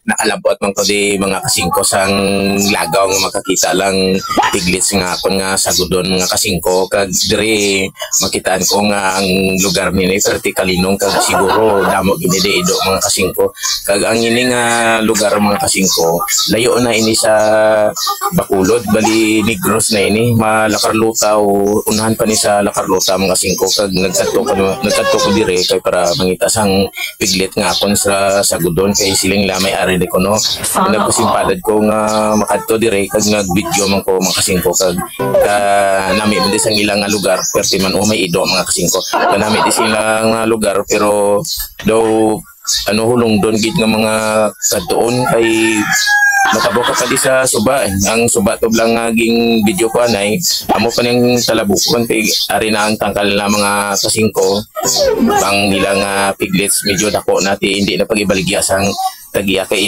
nakalabot man ko di mga kasingko sang lagaw nga makakita lang piglets nga kon nga sagudon mga kasingko kag diri makitaan ko nga ang lugar nini vertikalinong kag siguro damo gini ido mga kasingko kag ang ini nga lugar mga kasingko layo na ini sa Bacolod bali Negros na ini malakarluta o unahan pa ni sa Lakarluta mga kasingko kag nagkadto ko dire kay para mangita sang piglet nga akon sa sagudon kay siling lamay ari de ko no nagpasimpadad ko nga makadto dire kag nag-video man ko mga kasingko kag nami man di sang ilang nga lugar perti man may ido mga kasingko nami di silang nga lugar pero daw ano hulong don gid nga mga kadtuon kay matabo ka pa di sa suba ang suba to lang naging video ko anay amo pa ning talabukon kay ari na ang tangkal na mga kasingko bang nila nga piglets medyo dako nati hindi na pagibaligya sang tagiya kay